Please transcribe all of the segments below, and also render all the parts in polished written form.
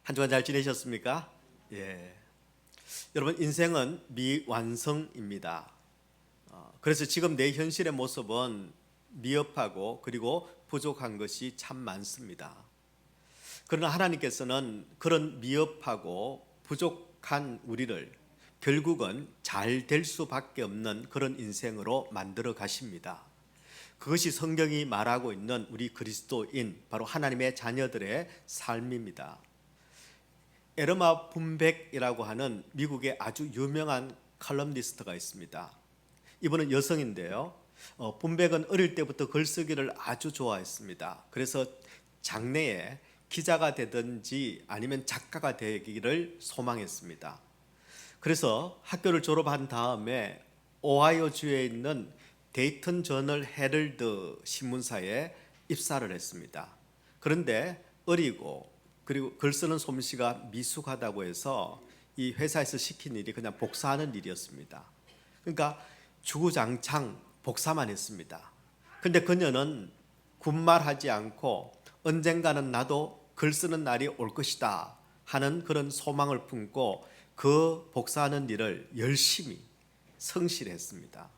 한 주간 잘 지내셨습니까? 예. 여러분, 인생은 미완성입니다. 그래서 지금 내 현실의 모습은 미흡하고 그리고 부족한 것이 참 많습니다. 그러나 하나님께서는 그런 미흡하고 부족한 우리를 결국은 잘 될 수밖에 없는 그런 인생으로 만들어 가십니다. 그것이 성경이 말하고 있는 우리 그리스도인, 바로 하나님의 자녀들의 삶입니다. 에르마 분백이라고 하는 미국의 아주 유명한 칼럼니스트가 있습니다. 이분은 여성인데요. 분백은 어릴 때부터 글쓰기를 아주 좋아했습니다. 그래서 장래에 기자가 되든지 아니면 작가가 되기를 소망했습니다. 그래서 학교를 졸업한 다음에 오하이오 주에 있는 데이턴 저널 헤럴드 신문사에 입사를 했습니다. 그런데 어리고 그리고 글 쓰는 솜씨가 미숙하다고 해서 이 회사에서 시킨 일이 그냥 복사하는 일이었습니다. 그러니까 주구장창 복사만 했습니다. 근데 그녀는 군말하지 않고 언젠가는 나도 글 쓰는 날이 올 것이다 하는 그런 소망을 품고 그 복사하는 일을 열심히 성실했습니다.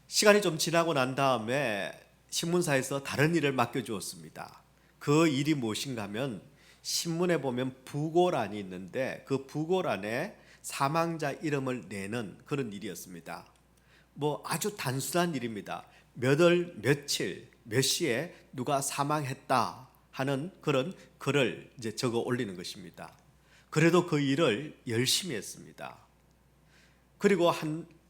시간이 좀 지나고 난 다음에 신문사에서 다른 일을 맡겨주었습니다. 그 일이 무엇인가 하면 신문에 보면 부고란이 있는데 그 부고란에 사망자 이름을 내는 그런 일이었습니다. 아주 단순한 일입니다. 몇 월 며칠 몇 시에 누가 사망했다 하는 그런 글을 이제 적어 올리는 것입니다. 그래도 그 일을 열심히 했습니다. 그리고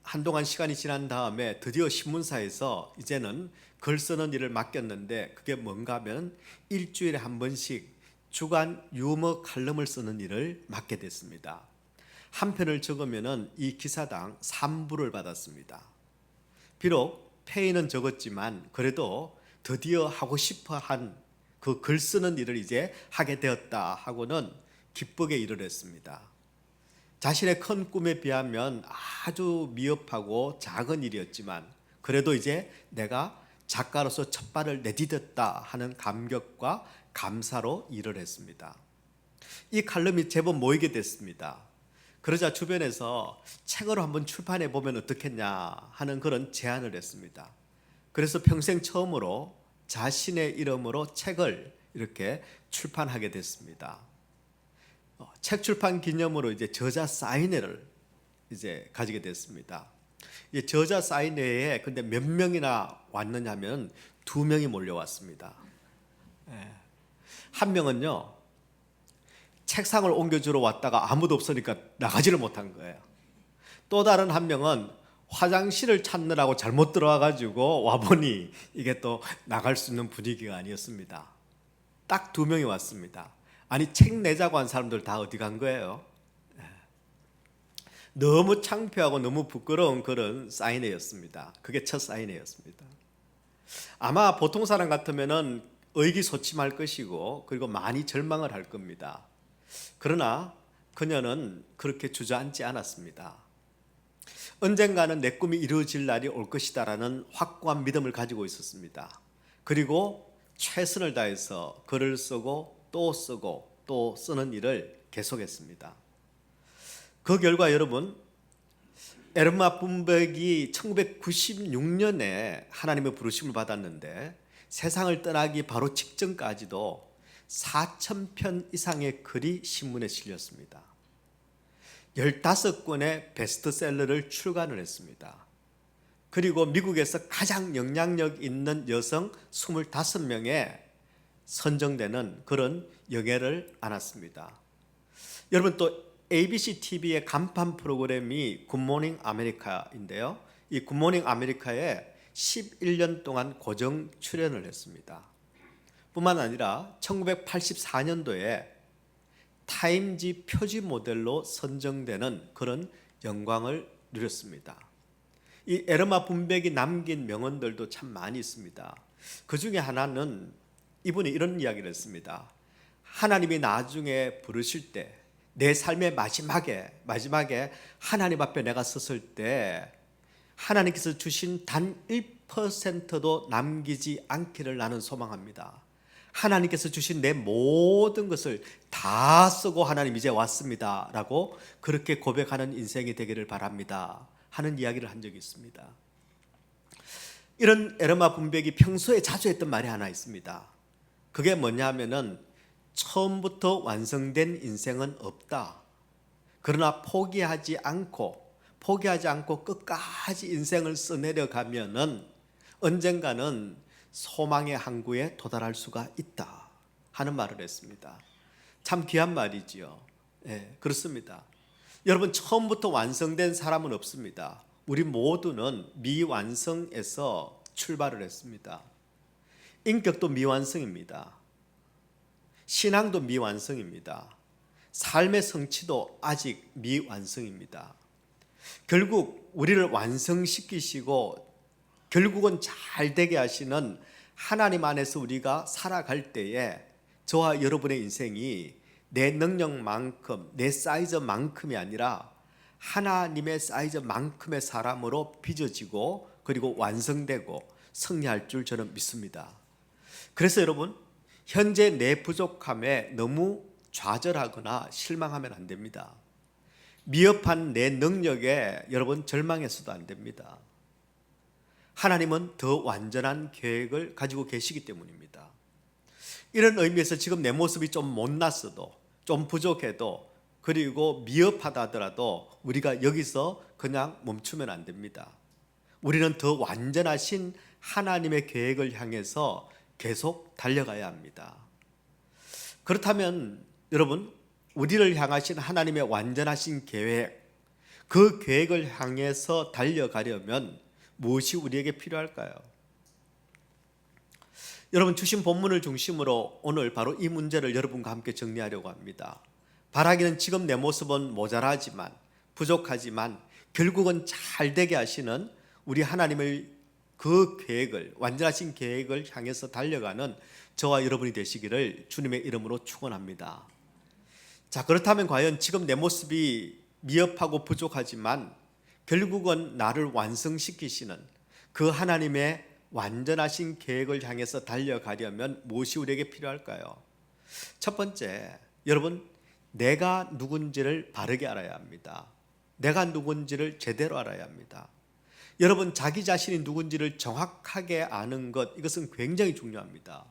한동안 시간이 지난 다음에 드디어 신문사에서 이제는 글 쓰는 일을 맡겼는데 그게 뭔가 하면 일주일에 한 번씩 주간 유머 칼럼을 쓰는 일을 맡게 됐습니다. 한 편을 적으면 이 기사당 3불을 받았습니다. 비록 페이는 적었지만 그래도 드디어 하고 싶어 한 그 글 쓰는 일을 이제 하게 되었다 하고는 기쁘게 일을 했습니다. 자신의 큰 꿈에 비하면 아주 미흡하고 작은 일이었지만 그래도 이제 내가 작가로서 첫 발을 내디뎠다 하는 감격과 감사로 일을 했습니다. 이 칼럼이 제법 모이게 됐습니다. 그러자 주변에서 책으로 한번 출판해 보면 어떻겠냐 하는 그런 제안을 했습니다. 그래서 평생 처음으로 자신의 이름으로 책을 이렇게 출판하게 됐습니다. 책 출판 기념으로 이제 저자 사인회를 이제 가지게 됐습니다. 이제 저자 사인회에 근데 몇 명이나 왔느냐면 2명이 몰려왔습니다. 한 명은요, 책상을 옮겨주러 왔다가 아무도 없으니까 나가지를 못한 거예요. 또 다른 한 명은 화장실을 찾느라고 잘못 들어와 가지고 와보니 이게 또 나갈 수 있는 분위기가 아니었습니다. 딱 2명이 왔습니다. 아니, 책 내자고 한 사람들 다 어디 간 거예요? 너무 창피하고 너무 부끄러운 그런 사인회였습니다. 그게 첫 사인회였습니다. 아마 보통 사람 같으면은 의기소침할 것이고 그리고 많이 절망을 할 겁니다. 그러나 그녀는 그렇게 주저앉지 않았습니다. 언젠가는 내 꿈이 이루어질 날이 올 것이다라는 확고한 믿음을 가지고 있었습니다. 그리고 최선을 다해서 글을 쓰고 또 쓰고 또 쓰는 일을 계속했습니다. 그 결과 여러분, 에르마 분백이 1996년에 하나님의 부르심을 받았는데 세상을 떠나기 바로 직전까지도 4,000편 이상의 글이 신문에 실렸습니다. 15권의 베스트셀러를 출간을 했습니다. 그리고 미국에서 가장 영향력 있는 여성 25명에 선정되는 그런 영예를 안았습니다. 여러분, 또 ABC TV의 간판 프로그램이 굿모닝 아메리카인데요. 이 굿모닝 아메리카에 11년 동안 고정 출연을 했습니다. 뿐만 아니라 1984년도에 타임지 표지 모델로 선정되는 그런 영광을 누렸습니다. 이 에르마 분백이 남긴 명언들도 참 많이 있습니다. 그 중에 하나는 이분이 이런 이야기를 했습니다. 하나님이 나중에 부르실 때, 내 삶의 마지막에 하나님 앞에 내가 섰을 때 하나님께서 주신 단 1%도 남기지 않기를 나는 소망합니다. 하나님께서 주신 내 모든 것을 다 쓰고 하나님 이제 왔습니다 라고 그렇게 고백하는 인생이 되기를 바랍니다 하는 이야기를 한 적이 있습니다. 이런 에르마 분백이 평소에 자주 했던 말이 하나 있습니다. 그게 뭐냐면은 처음부터 완성된 인생은 없다. 그러나 포기하지 않고 끝까지 인생을 써내려가면은 언젠가는 소망의 항구에 도달할 수가 있다 하는 말을 했습니다. 참 귀한 말이지요. 예, 그렇습니다. 여러분, 처음부터 완성된 사람은 없습니다. 우리 모두는 미완성에서 출발을 했습니다. 인격도 미완성입니다. 신앙도 미완성입니다. 삶의 성취도 아직 미완성입니다. 결국 우리를 완성시키시고 결국은 잘 되게 하시는 하나님 안에서 우리가 살아갈 때에 저와 여러분의 인생이 내 능력만큼, 내 사이즈만큼이 아니라 하나님의 사이즈만큼의 사람으로 빚어지고 그리고 완성되고 승리할 줄 저는 믿습니다. 그래서 여러분, 현재 내 부족함에 너무 좌절하거나 실망하면 안 됩니다. 미흡한 내 능력에 여러분 절망해서도 안 됩니다. 하나님은 더 완전한 계획을 가지고 계시기 때문입니다. 이런 의미에서 지금 내 모습이 좀 못났어도, 좀 부족해도, 그리고 미흡하다 하더라도 우리가 여기서 그냥 멈추면 안 됩니다. 우리는 더 완전하신 하나님의 계획을 향해서 계속 달려가야 합니다. 그렇다면 여러분, 우리를 향하신 하나님의 완전하신 계획, 그 계획을 향해서 달려가려면 무엇이 우리에게 필요할까요? 여러분, 주신 본문을 중심으로 오늘 바로 이 문제를 여러분과 함께 정리하려고 합니다. 바라기는 지금 내 모습은 모자라지만, 부족하지만 결국은 잘 되게 하시는 우리 하나님의 그 계획을, 완전하신 계획을 향해서 달려가는 저와 여러분이 되시기를 주님의 이름으로 축원합니다. 자, 그렇다면 과연 지금 내 모습이 미흡하고 부족하지만 결국은 나를 완성시키시는 그 하나님의 완전하신 계획을 향해서 달려가려면 무엇이 우리에게 필요할까요? 첫 번째, 여러분, 내가 누군지를 바르게 알아야 합니다. 내가 누군지를 제대로 알아야 합니다. 여러분, 자기 자신이 누군지를 정확하게 아는 것, 이것은 굉장히 중요합니다.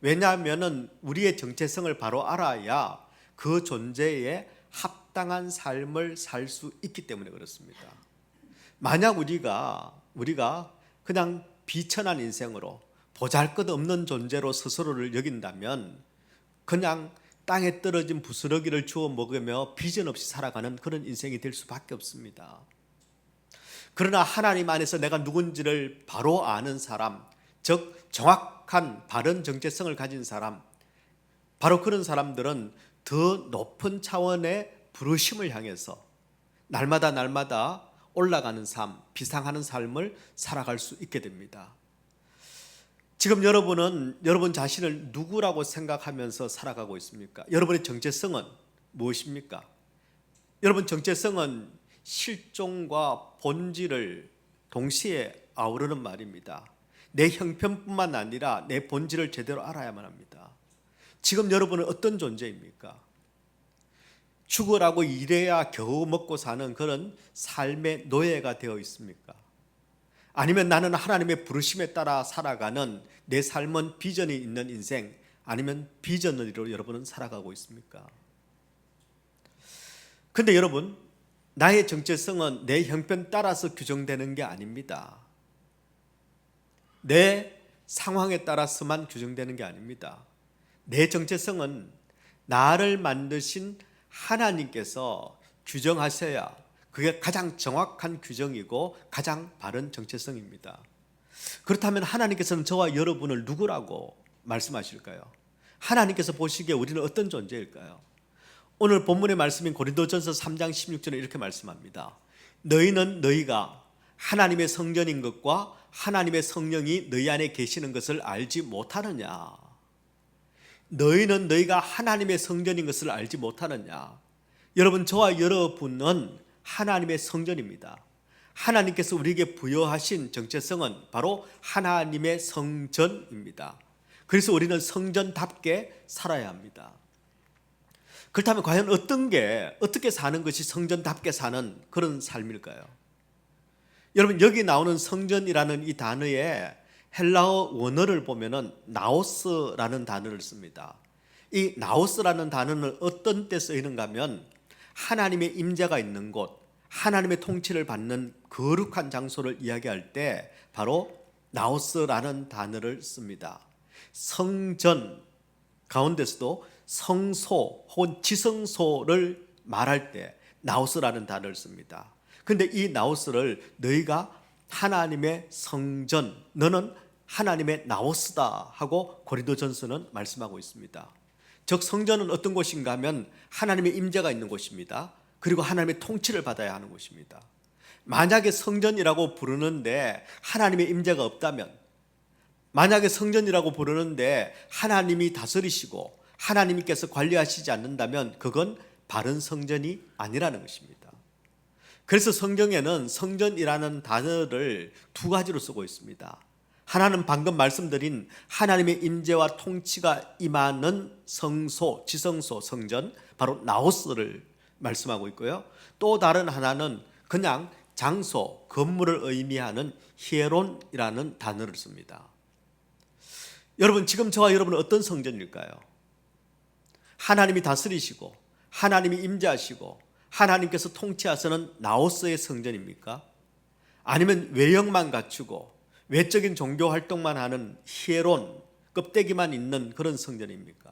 왜냐하면 우리의 정체성을 바로 알아야 그 존재에 합당한 삶을 살 수 있기 때문에 그렇습니다. 만약 우리가 그냥 비천한 인생으로 보잘것없는 존재로 스스로를 여긴다면 그냥 땅에 떨어진 부스러기를 주워 먹으며 비전 없이 살아가는 그런 인생이 될 수밖에 없습니다. 그러나 하나님 안에서 내가 누군지를 바로 아는 사람, 즉 정확한 바른 정체성을 가진 사람, 바로 그런 사람들은 더 높은 차원의 부르심을 향해서 날마다 올라가는 삶, 비상하는 삶을 살아갈 수 있게 됩니다. 지금 여러분은 여러분 자신을 누구라고 생각하면서 살아가고 있습니까? 여러분의 정체성은 무엇입니까? 여러분 정체성은 실존과 본질을 동시에 아우르는 말입니다. 내 형편뿐만 아니라 내 본질을 제대로 알아야만 합니다. 지금 여러분은 어떤 존재입니까? 죽으라고 일해야 겨우 먹고 사는 그런 삶의 노예가 되어 있습니까? 아니면 나는 하나님의 부르심에 따라 살아가는 내 삶은 비전이 있는 인생, 아니면 비전으로 여러분은 살아가고 있습니까? 근데 여러분, 나의 정체성은 내 형편 따라서 규정되는 게 아닙니다. 내 상황에 따라서만 규정되는 게 아닙니다. 내 정체성은 나를 만드신 하나님께서 규정하셔야 그게 가장 정확한 규정이고 가장 바른 정체성입니다. 그렇다면 하나님께서는 저와 여러분을 누구라고 말씀하실까요? 하나님께서 보시기에 우리는 어떤 존재일까요? 오늘 본문의 말씀인 고린도전서 3장 16절에 이렇게 말씀합니다. 너희는 너희가 하나님의 성전인 것과 하나님의 성령이 너희 안에 계시는 것을 알지 못하느냐? 너희는 너희가 하나님의 성전인 것을 알지 못하느냐? 여러분, 저와 여러분은 하나님의 성전입니다. 하나님께서 우리에게 부여하신 정체성은 바로 하나님의 성전입니다. 그래서 우리는 성전답게 살아야 합니다. 그렇다면 과연 어떻게 사는 것이 성전답게 사는 그런 삶일까요? 여러분, 여기 나오는 성전이라는 이 단어에 헬라어 원어를 보면은 나오스라는 단어를 씁니다. 이 나오스라는 단어는 어떤 때 쓰이는가 하면 하나님의 임재가 있는 곳, 하나님의 통치를 받는 거룩한 장소를 이야기할 때 바로 나오스라는 단어를 씁니다. 성전 가운데서도 성소 혹은 지성소를 말할 때 나오스라는 단어를 씁니다. 그런데 이 나오스를 너희가 하나님의 성전, 너는 하나님의 나오스다 하고 고린도전서는 말씀하고 있습니다. 즉 성전은 어떤 곳인가 하면 하나님의 임재가 있는 곳입니다. 그리고 하나님의 통치를 받아야 하는 곳입니다. 만약에 성전이라고 부르는데 하나님의 임재가 없다면, 만약에 성전이라고 부르는데 하나님이 다스리시고 하나님께서 관리하시지 않는다면 그건 바른 성전이 아니라는 것입니다. 그래서 성경에는 성전이라는 단어를 두 가지로 쓰고 있습니다. 하나는 방금 말씀드린 하나님의 임재와 통치가 임하는 성소, 지성소, 성전, 바로 나오스를 말씀하고 있고요. 또 다른 하나는 그냥 장소, 건물을 의미하는 히에론이라는 단어를 씁니다. 여러분, 지금 저와 여러분은 어떤 성전일까요? 하나님이 다스리시고 하나님이 임재하시고 하나님께서 통치하시는 나오스의 성전입니까? 아니면 외형만 갖추고 외적인 종교 활동만 하는 히에론, 껍데기만 있는 그런 성전입니까?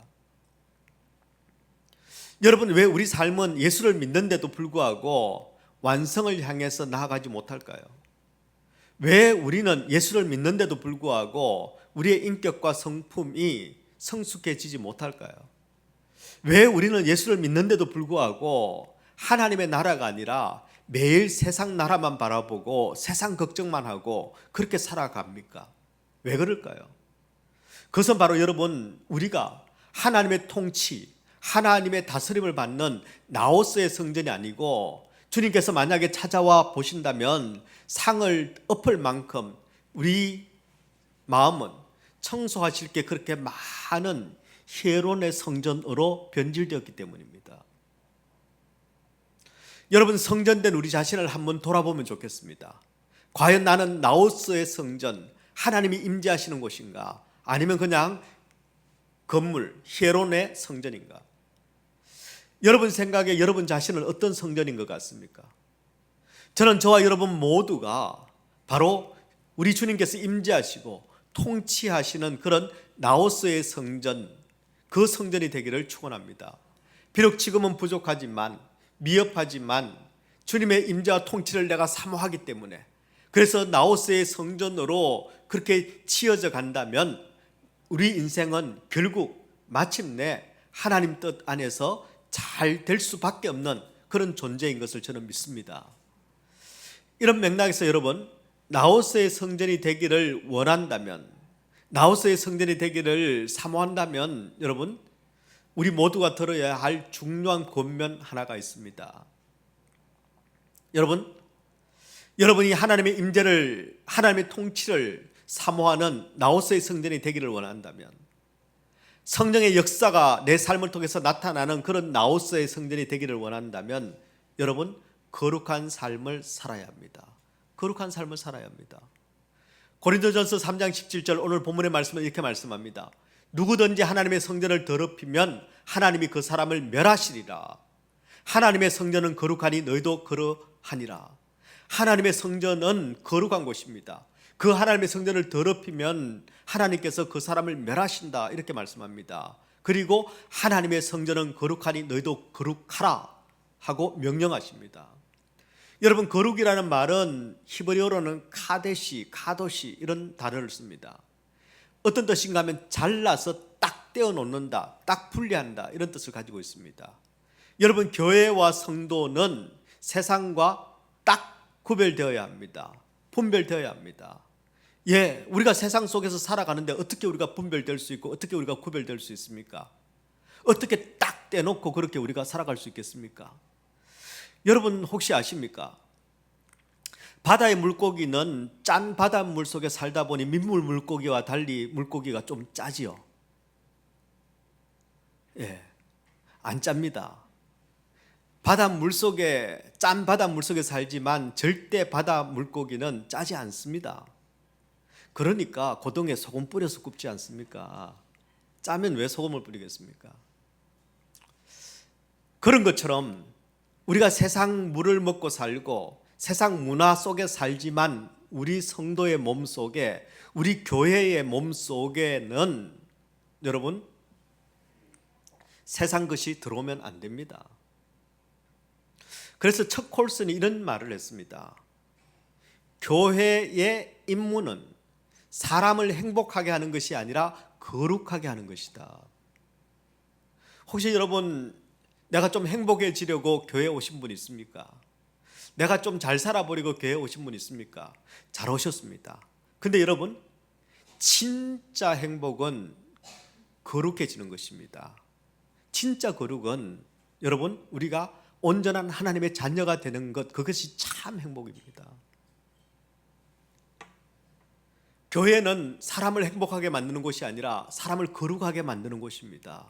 여러분, 왜 우리 삶은 예수를 믿는데도 불구하고 완성을 향해서 나아가지 못할까요? 왜 우리는 예수를 믿는데도 불구하고 우리의 인격과 성품이 성숙해지지 못할까요? 왜 우리는 예수를 믿는데도 불구하고 하나님의 나라가 아니라 매일 세상 나라만 바라보고 세상 걱정만 하고 그렇게 살아갑니까? 왜 그럴까요? 그것은 바로 여러분, 우리가 하나님의 통치, 하나님의 다스림을 받는 나오스의 성전이 아니고 주님께서 만약에 찾아와 보신다면 상을 엎을 만큼 우리 마음은 청소하실 게 그렇게 많은 히에론의 성전으로 변질되었기 때문입니다. 여러분, 성전된 우리 자신을 한번 돌아보면 좋겠습니다. 과연 나는 나오스의 성전, 하나님이 임재하시는 곳인가? 아니면 그냥 건물, 히에론의 성전인가? 여러분 생각에 여러분 자신은 어떤 성전인 것 같습니까? 저는 저와 여러분 모두가 바로 우리 주님께서 임재하시고 통치하시는 그런 나오스의 성전, 그 성전이 되기를 축원합니다. 비록 지금은 부족하지만, 미흡하지만 주님의 임재와 통치를 내가 사모하기 때문에, 그래서 나오스의 성전으로 그렇게 치어져 간다면 우리 인생은 결국 마침내 하나님 뜻 안에서 잘 될 수밖에 없는 그런 존재인 것을 저는 믿습니다. 이런 맥락에서 여러분, 나오스의 성전이 되기를 원한다면, 나오스의 성전이 되기를 사모한다면 여러분, 우리 모두가 들어야 할 중요한 권면 하나가 있습니다. 여러분이 하나님의 임재를, 하나님의 통치를 사모하는 나오스의 성전이 되기를 원한다면, 성령의 역사가 내 삶을 통해서 나타나는 그런 나오스의 성전이 되기를 원한다면 여러분, 거룩한 삶을 살아야 합니다. 거룩한 삶을 살아야 합니다. 고린도전서 3장 17절 오늘 본문의 말씀은 이렇게 말씀합니다. 누구든지 하나님의 성전을 더럽히면 하나님이 그 사람을 멸하시리라. 하나님의 성전은 거룩하니 너희도 그러하니라. 하나님의 성전은 거룩한 곳입니다. 그 하나님의 성전을 더럽히면 하나님께서 그 사람을 멸하신다, 이렇게 말씀합니다. 그리고 하나님의 성전은 거룩하니 너희도 거룩하라 하고 명령하십니다. 여러분, 거룩이라는 말은 히브리어로는 카데시, 카도시 이런 단어를 씁니다. 어떤 뜻인가 하면 잘라서 딱 떼어 놓는다, 딱 분리한다, 이런 뜻을 가지고 있습니다. 여러분, 교회와 성도는 세상과 딱 구별되어야 합니다. 분별되어야 합니다. 우리가 세상 속에서 살아가는데 어떻게 우리가 분별될 수 있고 어떻게 우리가 구별될 수 있습니까? 어떻게 딱 떼놓고 그렇게 우리가 살아갈 수 있겠습니까? 여러분 혹시 아십니까? 바다의 물고기는 짠 바닷물 속에 살다 보니 민물 물고기와 달리 물고기가 좀 짜지요. 예, 안 짭니다. 바닷물 속에, 짠 바닷물 속에 살지만 절대 바다 물고기는 짜지 않습니다. 그러니까 고동에 소금 뿌려서 굽지 않습니까? 짜면 왜 소금을 뿌리겠습니까? 그런 것처럼 우리가 세상 물을 먹고 살고 세상 문화 속에 살지만 우리 성도의 몸 속에, 우리 교회의 몸 속에는 여러분 세상 것이 들어오면 안 됩니다. 그래서 척 콜슨이 이런 말을 했습니다. 교회의 임무는 사람을 행복하게 하는 것이 아니라 거룩하게 하는 것이다. 혹시 여러분, 내가 좀 행복해지려고 교회에 오신 분 있습니까? 내가 좀 잘 살아보려고 교회에 오신 분 있습니까? 잘 오셨습니다. 근데 여러분, 진짜 행복은 거룩해지는 것입니다. 진짜 거룩은 여러분, 우리가 온전한 하나님의 자녀가 되는 것, 그것이 참 행복입니다. 교회는 사람을 행복하게 만드는 곳이 아니라 사람을 거룩하게 만드는 곳입니다.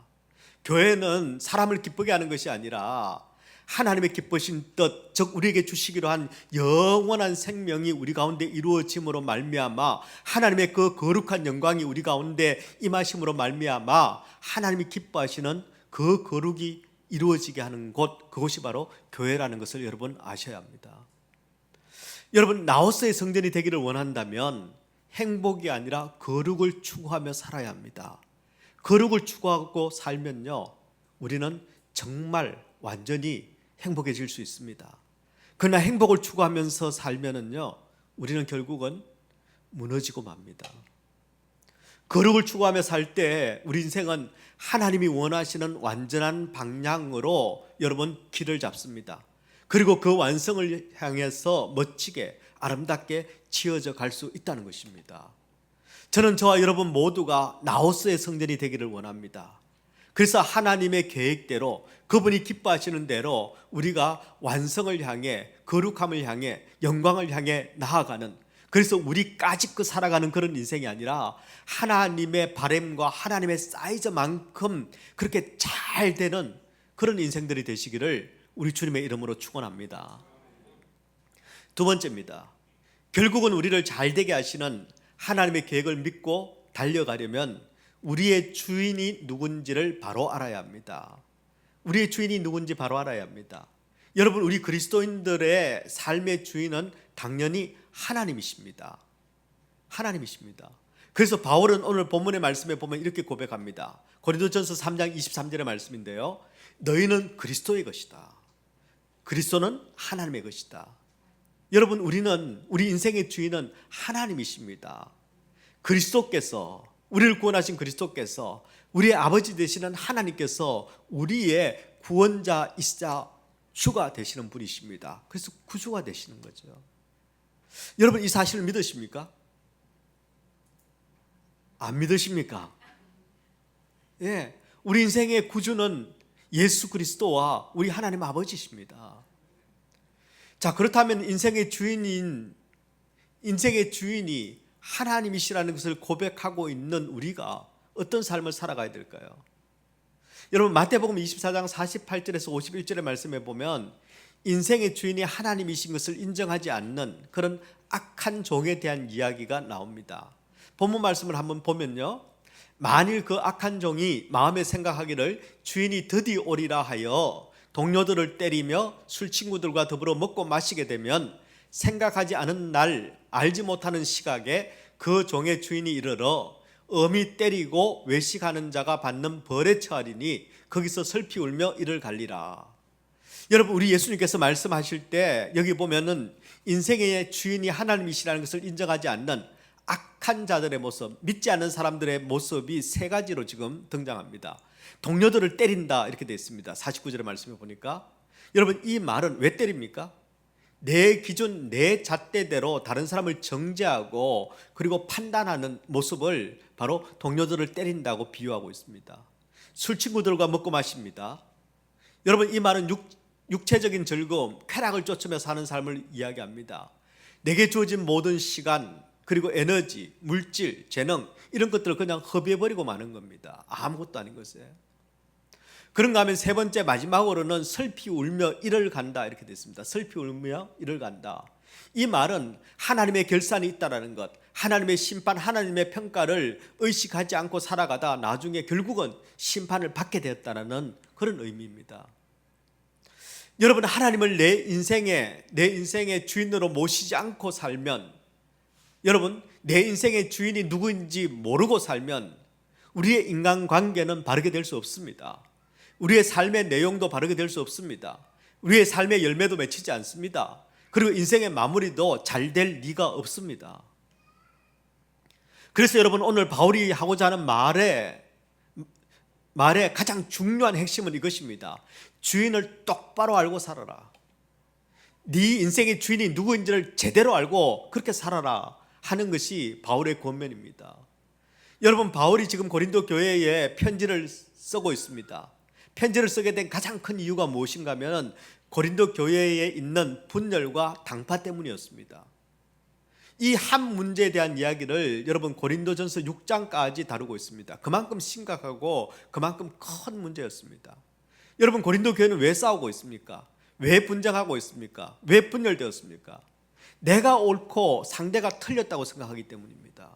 교회는 사람을 기쁘게 하는 것이 아니라 하나님의 기쁘신 뜻, 즉 우리에게 주시기로 한 영원한 생명이 우리 가운데 이루어짐으로 말미암아 하나님의 그 거룩한 영광이 우리 가운데 임하심으로 말미암아 하나님이 기뻐하시는 그 거룩이 이루어지게 하는 곳, 그곳이 바로 교회라는 것을 여러분 아셔야 합니다. 여러분, 나우스의 성전이 되기를 원한다면 행복이 아니라 거룩을 추구하며 살아야 합니다. 거룩을 추구하고 살면요, 우리는 정말 완전히 행복해질 수 있습니다. 그러나 행복을 추구하면서 살면은요, 우리는 결국은 무너지고 맙니다. 거룩을 추구하며 살 때 우리 인생은 하나님이 원하시는 완전한 방향으로 여러분 길을 잡습니다. 그리고 그 완성을 향해서 멋지게 아름답게 지어져 갈 수 있다는 것입니다. 저는 저와 여러분 모두가 나우스의 성전이 되기를 원합니다. 그래서 하나님의 계획대로, 그분이 기뻐하시는 대로 우리가 완성을 향해, 거룩함을 향해, 영광을 향해 나아가는, 그래서 우리까지 살아가는 그런 인생이 아니라 하나님의 바램과 하나님의 사이즈만큼 그렇게 잘 되는 그런 인생들이 되시기를 우리 주님의 이름으로 축원합니다. 두 번째입니다. 결국은 우리를 잘 되게 하시는 하나님의 계획을 믿고 달려가려면 우리의 주인이 누군지를 바로 알아야 합니다. 우리의 주인이 누군지 바로 알아야 합니다. 여러분, 우리 그리스도인들의 삶의 주인은 당연히 하나님이십니다. 하나님이십니다. 그래서 바울은 오늘 본문의 말씀에 보면 이렇게 고백합니다. 고린도전서 3장 23절의 말씀인데요, 너희는 그리스도의 것이다. 그리스도는 하나님의 것이다. 여러분, 우리 인생의 주인은 하나님이십니다. 그리스도께서, 우리를 구원하신 그리스도께서, 우리의 아버지 되시는 하나님께서 우리의 구원자이시자 주가 되시는 분이십니다. 그래서 구주가 되시는 거죠. 여러분, 이 사실을 믿으십니까? 안 믿으십니까? 예, 우리 인생의 구주는 예수 그리스도와 우리 하나님 아버지십니다. 자, 그렇다면 인생의 주인이 하나님이시라는 것을 고백하고 있는 우리가 어떤 삶을 살아가야 될까요? 여러분, 마태복음 24장 48절에서 51절의 말씀에 보면 인생의 주인이 하나님이신 것을 인정하지 않는 그런 악한 종에 대한 이야기가 나옵니다. 본문 말씀을 한번 보면요, 만일 그 악한 종이 마음에 생각하기를 주인이 드디 오리라 하여 동료들을 때리며 술 친구들과 더불어 먹고 마시게 되면 생각하지 않은 날, 알지 못하는 시각에 그 종의 주인이 이르러 엄히 때리고 외식하는 자가 받는 벌에 처하리니 거기서 슬피 울며 이를 갈리라. 여러분, 우리 예수님께서 말씀하실 때 여기 보면은 인생의 주인이 하나님이시라는 것을 인정하지 않는 악한 자들의 모습, 믿지 않는 사람들의 모습이 세 가지로 지금 등장합니다. 동료들을 때린다 이렇게 되어 있습니다. 49절의 말씀에 보니까. 여러분, 이 말은 왜 때립니까? 내 기준, 내 잣대대로 다른 사람을 정죄하고 그리고 판단하는 모습을 바로 동료들을 때린다고 비유하고 있습니다. 술 친구들과 먹고 마십니다. 여러분, 이 말은 육체적인 즐거움, 쾌락을 쫓으며 사는 삶을 이야기합니다. 내게 주어진 모든 시간, 그리고 에너지, 물질, 재능, 이런 것들을 그냥 허비해버리고 마는 겁니다. 아무것도 아닌 것에. 그런가 하면 세 번째 마지막으로는 슬피 울며 이를 간다 이렇게 됐습니다. 슬피 울며 이를 간다. 이 말은 하나님의 결산이 있다라는 것, 하나님의 심판, 하나님의 평가를 의식하지 않고 살아가다 나중에 결국은 심판을 받게 되었다는 그런 의미입니다. 여러분, 하나님을 내 인생의 주인으로 모시지 않고 살면, 여러분, 내 인생의 주인이 누구인지 모르고 살면 우리의 인간관계는 바르게 될 수 없습니다. 우리의 삶의 내용도 바르게 될 수 없습니다. 우리의 삶의 열매도 맺히지 않습니다. 그리고 인생의 마무리도 잘 될 리가 없습니다. 그래서 여러분, 오늘 바울이 하고자 하는 말의 가장 중요한 핵심은 이것입니다. 주인을 똑바로 알고 살아라. 네 인생의 주인이 누구인지를 제대로 알고 그렇게 살아라 하는 것이 바울의 권면입니다. 여러분, 바울이 지금 고린도 교회에 편지를 쓰고 있습니다. 편지를 쓰게 된 가장 큰 이유가 무엇인가 하면 고린도 교회에 있는 분열과 당파 때문이었습니다. 이 한 문제에 대한 이야기를 여러분 고린도전서 6장까지 다루고 있습니다. 그만큼 심각하고 그만큼 큰 문제였습니다. 여러분, 고린도 교회는 왜 싸우고 있습니까? 왜 분쟁하고 있습니까? 왜 분열되었습니까? 내가 옳고 상대가 틀렸다고 생각하기 때문입니다.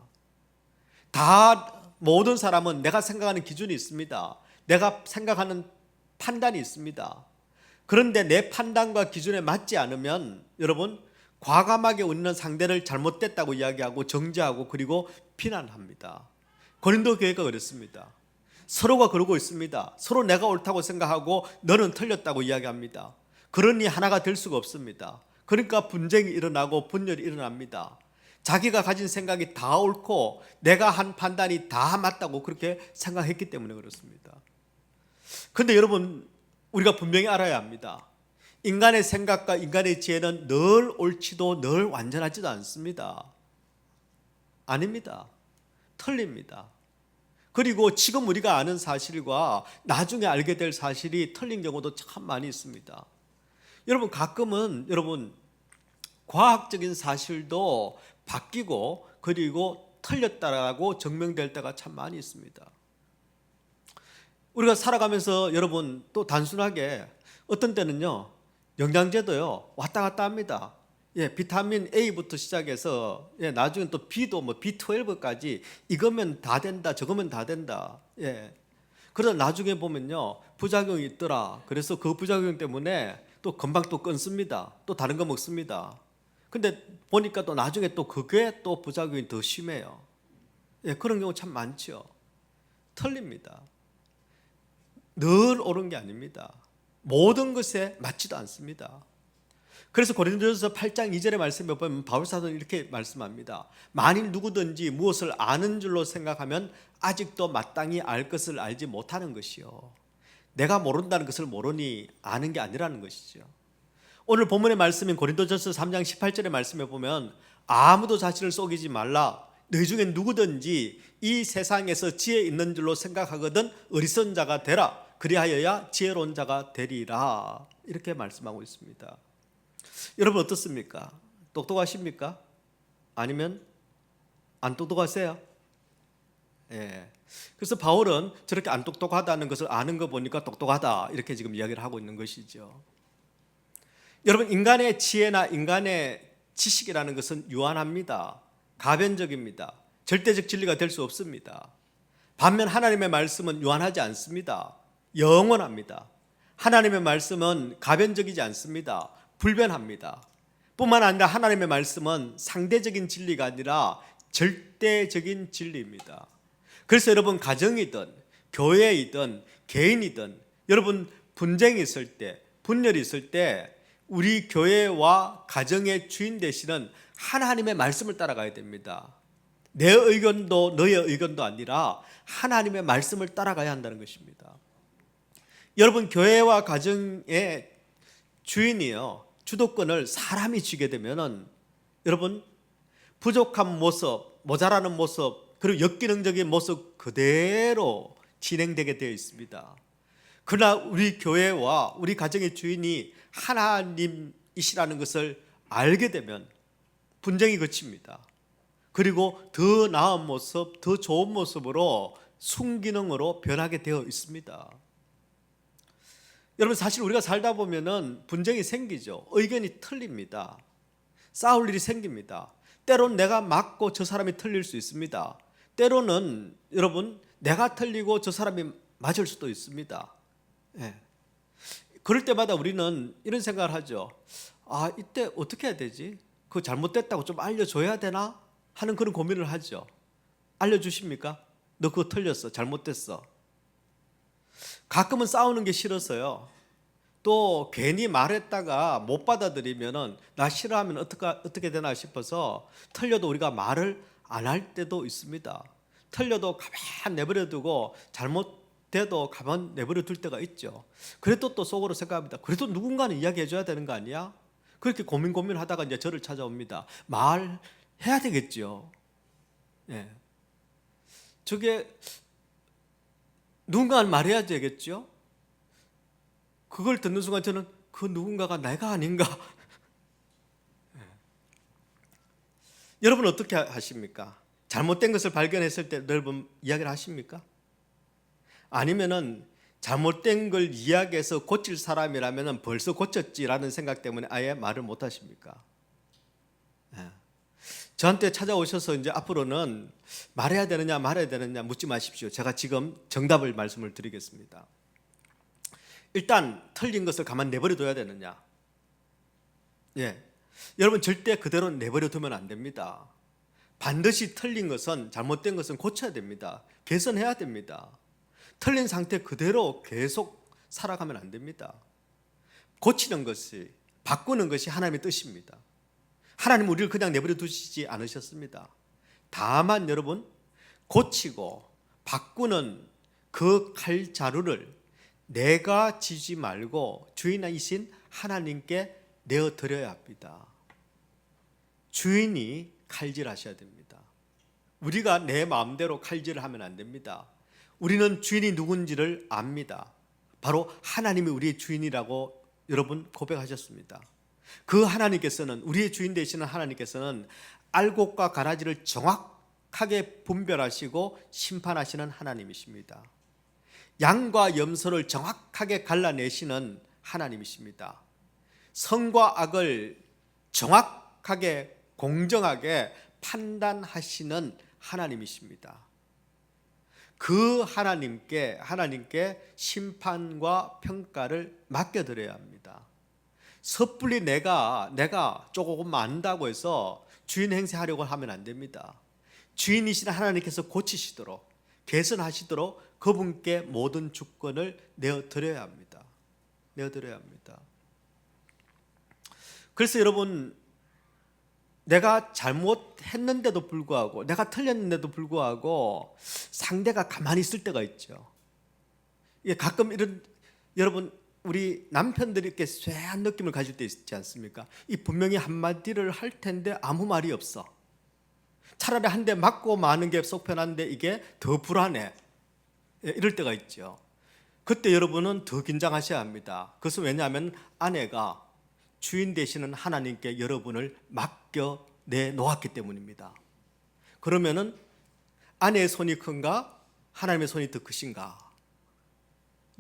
모든 사람은 내가 생각하는 기준이 있습니다. 내가 생각하는 판단이 있습니다. 그런데 내 판단과 기준에 맞지 않으면 여러분, 과감하게 우리는 상대를 잘못됐다고 이야기하고 정죄하고 그리고 비난합니다. 고린도 교회가 그렇습니다. 서로가 그러고 있습니다. 서로 내가 옳다고 생각하고 너는 틀렸다고 이야기합니다. 그러니 하나가 될 수가 없습니다. 그러니까 분쟁이 일어나고 분열이 일어납니다. 자기가 가진 생각이 다 옳고 내가 한 판단이 다 맞다고 그렇게 생각했기 때문에 그렇습니다. 그런데 여러분, 우리가 분명히 알아야 합니다. 인간의 생각과 인간의 지혜는 늘 옳지도 늘 완전하지도 않습니다. 아닙니다. 틀립니다. 그리고 지금 우리가 아는 사실과 나중에 알게 될 사실이 틀린 경우도 참 많이 있습니다. 여러분, 가끔은 과학적인 사실도 바뀌고 그리고 틀렸다라고 증명될 때가 참 많이 있습니다. 우리가 살아가면서 여러분 또 단순하게 어떤 때는요, 영양제도요 왔다 갔다 합니다. 비타민 A부터 시작해서 나중에 또 B도 B12까지 이거면 다 된다, 저거면 다 된다. 그러다 나중에 보면요 부작용이 있더라. 그래서 그 부작용 때문에 또 금방 또 끊습니다. 또 다른 거 먹습니다. 근데 보니까 또 나중에 또 그게 또 부작용이 더 심해요. 그런 경우 참 많죠. 틀립니다. 늘 옳은 게 아닙니다. 모든 것에 맞지도 않습니다. 그래서 고린도전서 8장 2절의 말씀에 보면 바울 사도는 이렇게 말씀합니다. 만일 누구든지 무엇을 아는 줄로 생각하면 아직도 마땅히 알 것을 알지 못하는 것이요. 내가 모른다는 것을 모르니 아는 게 아니라는 것이죠. 오늘 본문의 말씀인 고린도전서 3장 18절의 말씀에 보면 아무도 자신을 속이지 말라. 너희 중에 누구든지 이 세상에서 지혜 있는 줄로 생각하거든 어리석은 자가 되라. 그리하여야 지혜로운 자가 되리라. 이렇게 말씀하고 있습니다. 여러분 어떻습니까? 똑똑하십니까? 아니면 안 똑똑하세요? 그래서 바울은 저렇게 안 똑똑하다는 것을 아는 거 보니까 똑똑하다 이렇게 지금 이야기를 하고 있는 것이죠. 여러분, 인간의 지혜나 인간의 지식이라는 것은 유한합니다. 가변적입니다. 절대적 진리가 될 수 없습니다. 반면 하나님의 말씀은 유한하지 않습니다. 영원합니다. 하나님의 말씀은 가변적이지 않습니다. 불변합니다. 뿐만 아니라 하나님의 말씀은 상대적인 진리가 아니라 절대적인 진리입니다. 그래서 여러분, 가정이든 교회이든 개인이든 여러분 분쟁이 있을 때, 분열이 있을 때 우리 교회와 가정의 주인 되시는 하나님의 말씀을 따라가야 됩니다. 내 의견도 너의 의견도 아니라 하나님의 말씀을 따라가야 한다는 것입니다. 여러분, 교회와 가정의 주인이요, 주도권을 사람이 쥐게 되면은 여러분 부족한 모습, 모자라는 모습, 그리고 역기능적인 모습 그대로 진행되게 되어 있습니다. 그러나 우리 교회와 우리 가정의 주인이 하나님이시라는 것을 알게 되면 분쟁이 그칩니다. 그리고 더 나은 모습, 더 좋은 모습으로 순기능으로 변하게 되어 있습니다. 여러분 사실 우리가 살다 보면은 분쟁이 생기죠. 의견이 틀립니다. 싸울 일이 생깁니다. 때로는 내가 맞고 저 사람이 틀릴 수 있습니다. 때로는 여러분 내가 틀리고 저 사람이 맞을 수도 있습니다. 예. 그럴 때마다 우리는 이런 생각을 하죠. 아, 이때 어떻게 해야 되지? 그거 잘못됐다고 좀 알려줘야 되나? 하는 그런 고민을 하죠. 알려주십니까? 너 그거 틀렸어. 잘못됐어. 가끔은 싸우는 게 싫어서요. 또 괜히 말했다가 못 받아들이면은 나 싫어하면 어떻게 되나 싶어서 틀려도 우리가 말을 안 할 때도 있습니다. 틀려도 가만 내버려 두고 잘못돼도 가만 내버려 둘 때가 있죠. 그래도 또 속으로 생각합니다. 그래도 누군가는 이야기해 줘야 되는 거 아니야? 그렇게 고민하다가 이제 저를 찾아옵니다. 말해야 되겠죠. 예. 저게 누군가는 말해야 되겠죠. 그걸 듣는 순간 저는 그 누군가가 내가 아닌가. 여러분 어떻게 하십니까? 잘못된 것을 발견했을 때 여러분 이야기를 하십니까? 아니면은 잘못된 걸 이야기해서 고칠 사람이라면 벌써 고쳤지라는 생각 때문에 아예 말을 못 하십니까? 저한테 찾아오셔서 이제 앞으로는 말해야 되느냐 말해야 되느냐 묻지 마십시오. 제가 지금 정답을 말씀을 드리겠습니다. 일단 틀린 것을 가만 내버려 둬야 되느냐? 예. 여러분 절대 그대로 내버려 두면 안 됩니다. 반드시 틀린 것은 잘못된 것은 고쳐야 됩니다. 개선해야 됩니다. 틀린 상태 그대로 계속 살아가면 안 됩니다. 고치는 것이 바꾸는 것이 하나님의 뜻입니다. 하나님은 우리를 그냥 내버려 두시지 않으셨습니다. 다만 여러분 고치고 바꾸는 그 칼자루를 내가 쥐지 말고 주인이신 하나님께 내어드려야 합니다. 주인이 칼질하셔야 됩니다. 우리가 내 마음대로 칼질을 하면 안 됩니다. 우리는 주인이 누군지를 압니다. 바로 하나님이 우리의 주인이라고 여러분 고백하셨습니다. 그 하나님께서는 우리의 주인 되시는 하나님께서는 알곡과 가라지를 정확하게 분별하시고 심판하시는 하나님이십니다. 양과 염소를 정확하게 갈라내시는 하나님이십니다. 선과 악을 정확하게 공정하게 판단하시는 하나님이십니다. 그 하나님께 심판과 평가를 맡겨드려야 합니다. 섣불리 내가 조금 안다고 해서 주인 행세하려고 하면 안 됩니다. 주인이신 하나님께서 고치시도록 개선하시도록 그분께 모든 주권을 내어드려야 합니다. 내어드려야 합니다. 그래서 여러분 내가 잘못했는데도 불구하고 내가 틀렸는데도 불구하고 상대가 가만히 있을 때가 있죠. 가끔 이런 여러분 우리 남편들이 이렇게 쇠한 느낌을 가질 때 있지 않습니까? 이 분명히 한마디를 할 텐데 아무 말이 없어. 차라리 한 대 맞고 마는 게 속 편한데 이게 더 불안해. 이럴 때가 있죠. 그때 여러분은 더 긴장하셔야 합니다. 그것은 왜냐하면 아내가 주인 되시는 하나님께 여러분을 맡겨 내놓았기 때문입니다. 그러면은 아내의 손이 큰가 하나님의 손이 더 크신가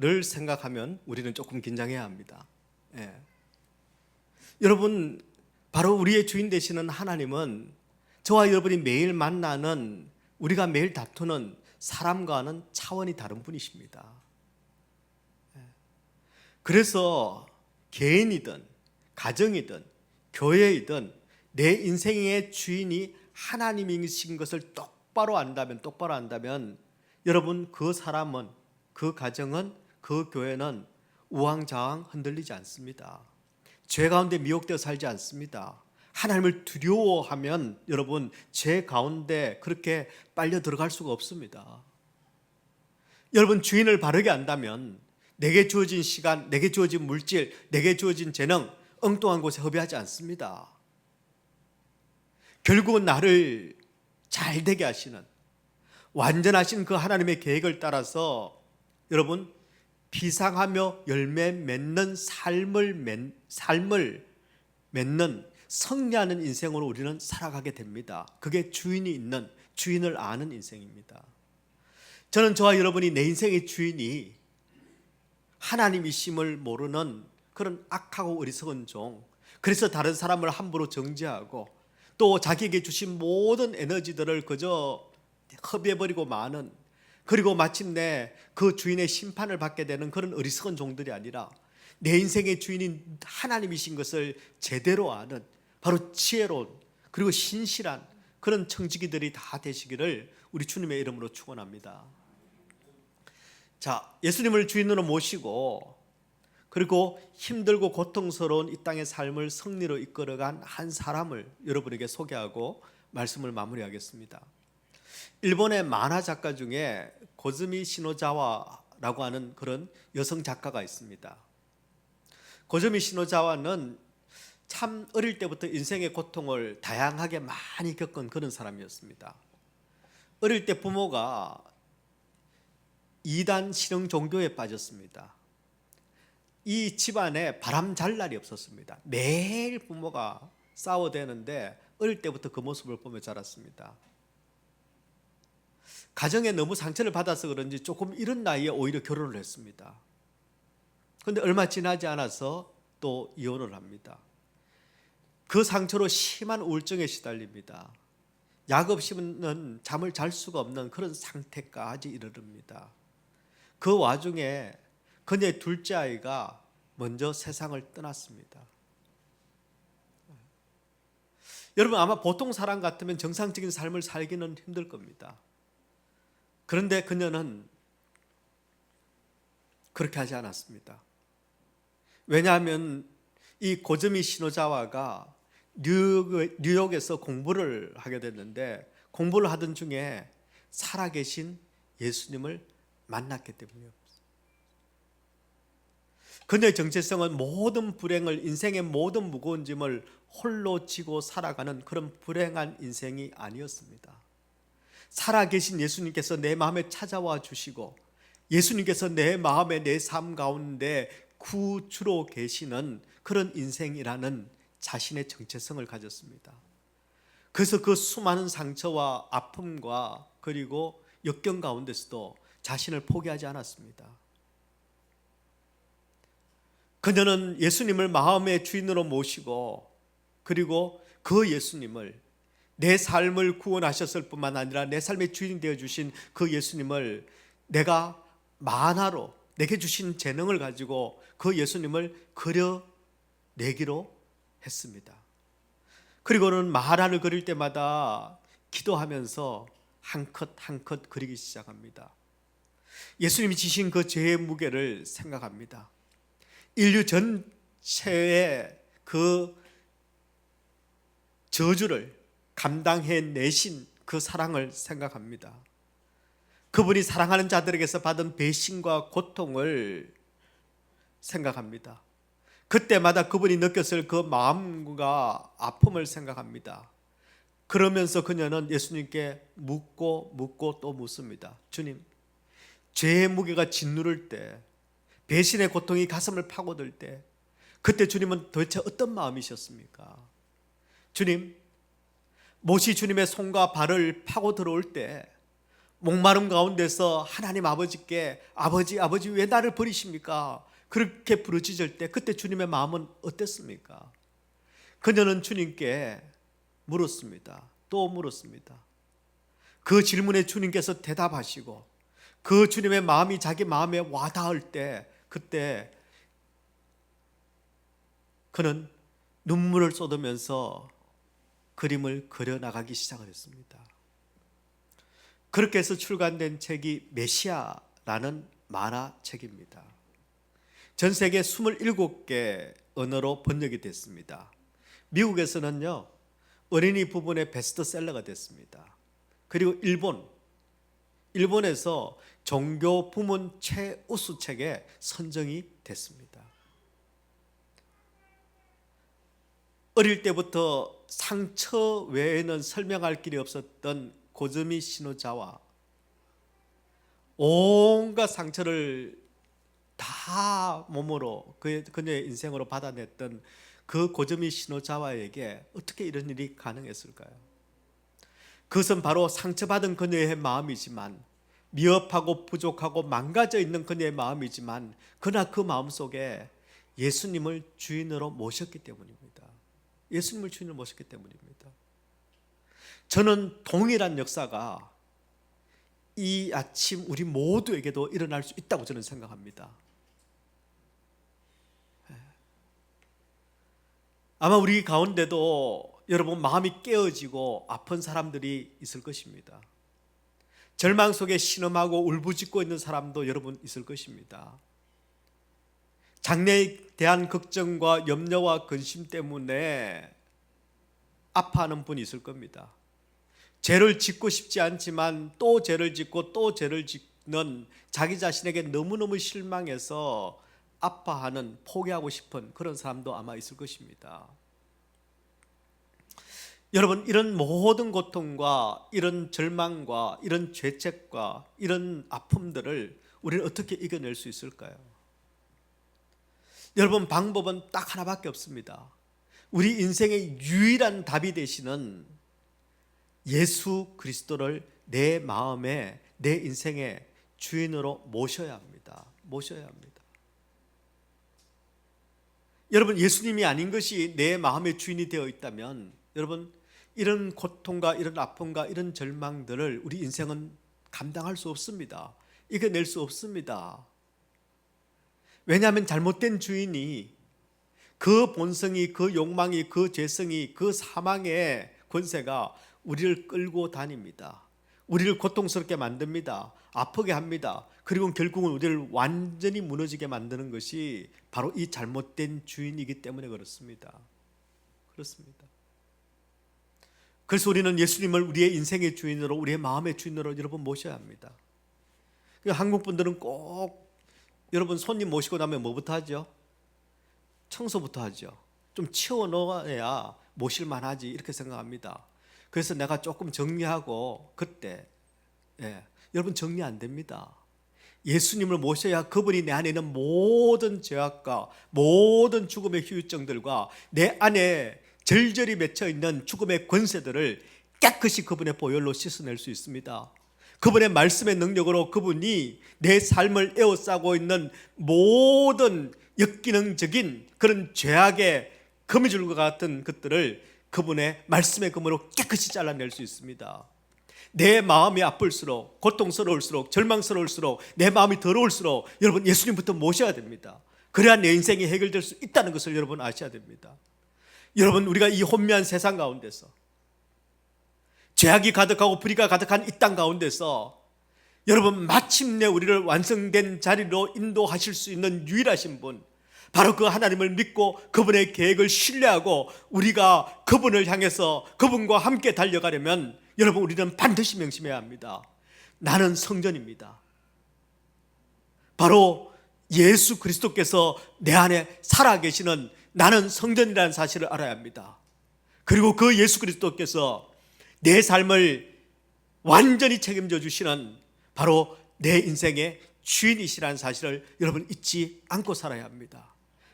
를 생각하면 우리는 조금 긴장해야 합니다. 예. 여러분 바로 우리의 주인 되시는 하나님은 저와 여러분이 매일 만나는 우리가 매일 다투는 사람과는 차원이 다른 분이십니다. 예. 그래서 개인이든 가정이든 교회이든 내 인생의 주인이 하나님이신 것을 똑바로 안다면 여러분 그 사람은 그 가정은 그 교회는 우왕좌왕 흔들리지 않습니다. 죄 가운데 미혹되어 살지 않습니다. 하나님을 두려워하면 여러분 죄 가운데 그렇게 빨려 들어갈 수가 없습니다. 여러분 주인을 바르게 안다면 내게 주어진 시간, 내게 주어진 물질, 내게 주어진 재능 엉뚱한 곳에 허비하지 않습니다. 결국은 나를 잘 되게 하시는 완전하신 그 하나님의 계획을 따라서 여러분 비상하며 열매 맺는 삶을 맺는 승리하는 인생으로 우리는 살아가게 됩니다. 그게 주인이 있는 주인을 아는 인생입니다. 저는 저와 여러분이 내 인생의 주인이 하나님이심을 모르는 그런 악하고 어리석은 종, 그래서 다른 사람을 함부로 정죄하고 또 자기에게 주신 모든 에너지들을 그저 허비해버리고 마는, 그리고 마침내 그 주인의 심판을 받게 되는 그런 어리석은 종들이 아니라 내 인생의 주인인 하나님이신 것을 제대로 아는 바로 지혜로운 그리고 신실한 그런 청지기들이 다 되시기를 우리 주님의 이름으로 축원합니다. 자, 예수님을 주인으로 모시고 그리고 힘들고 고통스러운 이 땅의 삶을 승리로 이끌어간 한 사람을 여러분에게 소개하고 말씀을 마무리하겠습니다. 일본의 만화 작가 중에 고즈미 시노자와라고 하는 그런 여성 작가가 있습니다. 고즈미 시노자와는 참 어릴 때부터 인생의 고통을 다양하게 많이 겪은 그런 사람이었습니다. 어릴 때 부모가 이단 신흥 종교에 빠졌습니다. 이 집안에 바람 잘 날이 없었습니다. 매일 부모가 싸워대는데 어릴 때부터 그 모습을 보며 자랐습니다. 가정에 너무 상처를 받아서 그런지 조금 이른 나이에 오히려 결혼을 했습니다. 그런데 얼마 지나지 않아서 또 이혼을 합니다. 그 상처로 심한 우울증에 시달립니다. 약 없이는 잠을 잘 수가 없는 그런 상태까지 이르릅니다. 그 와중에 그녀의 둘째 아이가 먼저 세상을 떠났습니다. 여러분, 아마 보통 사람 같으면 정상적인 삶을 살기는 힘들 겁니다. 그런데 그녀는 그렇게 하지 않았습니다. 왜냐하면 이 고즈미 시노자와가 뉴욕에서 공부를 하게 됐는데 공부를 하던 중에 살아계신 예수님을 만났기 때문이에요. 그녀의 정체성은 모든 불행을, 인생의 모든 무거운 짐을 홀로 지고 살아가는 그런 불행한 인생이 아니었습니다. 살아계신 예수님께서 내 마음에 찾아와 주시고 예수님께서 내 마음에, 내 삶 가운데 구주로 계시는 그런 인생이라는 자신의 정체성을 가졌습니다. 그래서 그 수많은 상처와 아픔과 그리고 역경 가운데서도 자신을 포기하지 않았습니다. 그녀는 예수님을 마음의 주인으로 모시고 그리고 그 예수님을, 내 삶을 구원하셨을 뿐만 아니라 내 삶의 주인이 되어주신 그 예수님을 내가 만화로 내게 주신 재능을 가지고 그 예수님을 그려내기로 했습니다. 그리고는 만화를 그릴 때마다 기도하면서 한 컷 한 컷 그리기 시작합니다. 예수님이 지신 그 죄의 무게를 생각합니다. 인류 전체의 그 저주를 감당해내신 그 사랑을 생각합니다. 그분이 사랑하는 자들에게서 받은 배신과 고통을 생각합니다. 그때마다 그분이 느꼈을 그 마음과 아픔을 생각합니다. 그러면서 그녀는 예수님께 묻고 또 묻습니다. 주님, 죄의 무게가 짓누를 때, 배신의 고통이 가슴을 파고들 때, 그때 주님은 도대체 어떤 마음이셨습니까? 주님, 못이 주님의 손과 발을 파고 들어올 때 목마름 가운데서 하나님 아버지께 아버지 왜 나를 버리십니까? 그렇게 부르짖을 때 그때 주님의 마음은 어땠습니까? 그녀는 주님께 물었습니다. 또 물었습니다. 그 질문에 주님께서 대답하시고 그 주님의 마음이 자기 마음에 와닿을 때 그때 그는 눈물을 쏟으면서 그림을 그려나가기 시작을 했습니다. 그렇게 해서 출간된 책이 메시아라는 만화책입니다. 전 세계 27개 언어로 번역이 됐습니다. 미국에서는요, 어린이 부분의 베스트셀러가 됐습니다. 그리고 일본에서 종교 부문 최우수책에 선정이 됐습니다. 어릴 때부터 상처 외에는 설명할 길이 없었던 고즈미 시노자와, 온갖 상처를 다 몸으로 그녀의 인생으로 받아냈던 그 고즈미 시노자와에게 어떻게 이런 일이 가능했을까요? 그것은 바로 상처받은 그녀의 마음이지만 미흡하고 부족하고 망가져 있는 그녀의 마음이지만 그러나 그 마음 속에 예수님을 주인으로 모셨기 때문입니다. 예수님을 주인으로 모셨기 때문입니다. 저는 동일한 역사가 이 아침 우리 모두에게도 일어날 수 있다고 저는 생각합니다. 아마 우리 가운데도 여러분 마음이 깨어지고 아픈 사람들이 있을 것입니다. 절망 속에 신음하고 울부짖고 있는 사람도 여러분 있을 것입니다. 장래에 대한 걱정과 염려와 근심 때문에 아파하는 분이 있을 겁니다. 죄를 짓고 싶지 않지만 또 죄를 짓고 또 죄를 짓는 자기 자신에게 너무너무 실망해서 아파하는, 포기하고 싶은 그런 사람도 아마 있을 것입니다. 여러분, 이런 모든 고통과 이런 절망과 이런 죄책과 이런 아픔들을 우리는 어떻게 이겨낼 수 있을까요? 여러분, 방법은 딱 하나밖에 없습니다. 우리 인생의 유일한 답이 되시는 예수 그리스도를 내 마음에, 내 인생의 주인으로 모셔야 합니다. 모셔야 합니다. 여러분, 예수님이 아닌 것이 내 마음의 주인이 되어 있다면 여러분, 이런 고통과 이런 아픔과 이런 절망들을 우리 인생은 감당할 수 없습니다. 이겨낼 수 없습니다. 왜냐하면 잘못된 주인이, 그 본성이, 그 욕망이, 그 죄성이, 그 사망의 권세가 우리를 끌고 다닙니다. 우리를 고통스럽게 만듭니다. 아프게 합니다. 그리고 결국은 우리를 완전히 무너지게 만드는 것이 바로 이 잘못된 주인이기 때문에 그렇습니다. 그렇습니다. 그래서 우리는 예수님을 우리의 인생의 주인으로, 우리의 마음의 주인으로 여러분 모셔야 합니다. 한국 분들은 꼭 여러분 손님 모시고 나면 뭐부터 하죠? 청소부터 하죠. 좀 치워 놓아야 모실만 하지, 이렇게 생각합니다. 그래서 내가 조금 정리하고 그때, 여러분 정리 안 됩니다. 예수님을 모셔야 그분이 내 안에 있는 모든 죄악과 모든 죽음의 후유증들과 내 안에 절절히 맺혀있는 죽음의 권세들을 깨끗이 그분의 보혈로 씻어낼 수 있습니다. 그분의 말씀의 능력으로 그분이 내 삶을 에워싸고 있는 모든 역기능적인 그런 죄악의 거미줄과 같은 것들을 그분의 말씀의 검으로 깨끗이 잘라낼 수 있습니다. 내 마음이 아플수록, 고통스러울수록, 절망스러울수록, 내 마음이 더러울수록 여러분 예수님부터 모셔야 됩니다. 그래야 내 인생이 해결될 수 있다는 것을 여러분 아셔야 됩니다. 여러분, 우리가 이 혼미한 세상 가운데서, 죄악이 가득하고 불의가 가득한 이 땅 가운데서 여러분 마침내 우리를 완성된 자리로 인도하실 수 있는 유일하신 분, 바로 그 하나님을 믿고 그분의 계획을 신뢰하고 우리가 그분을 향해서 그분과 함께 달려가려면 여러분 우리는 반드시 명심해야 합니다. 나는 성전입니다. 바로 예수 그리스도께서 내 안에 살아계시는 나는 성전이라는 사실을 알아야 합니다. 그리고 그 예수 그리스도께서 내 삶을 완전히 책임져 주시는 바로 내 인생의 주인이시라는 사실을 여러분 잊지 않고 살아야 합니다.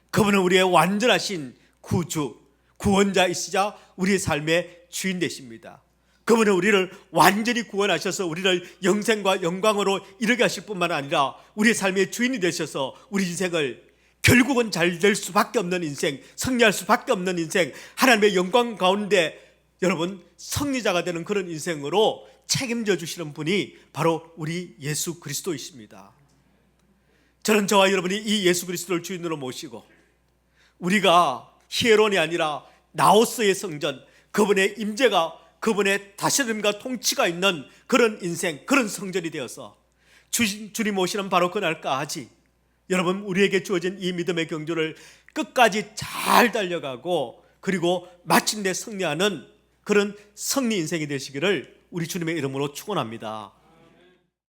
그분은 우리의 완전하신 구주, 구원자이시자 우리의 삶의 주인 되십니다. 그분은 우리를 완전히 구원하셔서 우리를 영생과 영광으로 이르게 하실 뿐만 아니라 우리의 삶의 주인이 되셔서 우리 인생을 결국은 잘 될 수밖에 없는 인생, 승리할 수밖에 없는 인생, 하나님의 영광 가운데 여러분 승리자가 되는 그런 인생으로 책임져 주시는 분이 바로 우리 예수 그리스도이십니다. 저는 저와 여러분이 이 예수 그리스도를 주인으로 모시고 우리가 히에론이 아니라 나오스의 성전, 그분의 임재가, 그분의 다스림과 통치가 있는 그런 인생, 그런 성전이 되어서 주님 오시는 바로 그날까지 여러분 우리에게 주어진 이 믿음의 경주를 끝까지 잘 달려가고 그리고 마침내 승리하는 그런 승리 인생이 되시기를 우리 주님의 이름으로 축원합니다.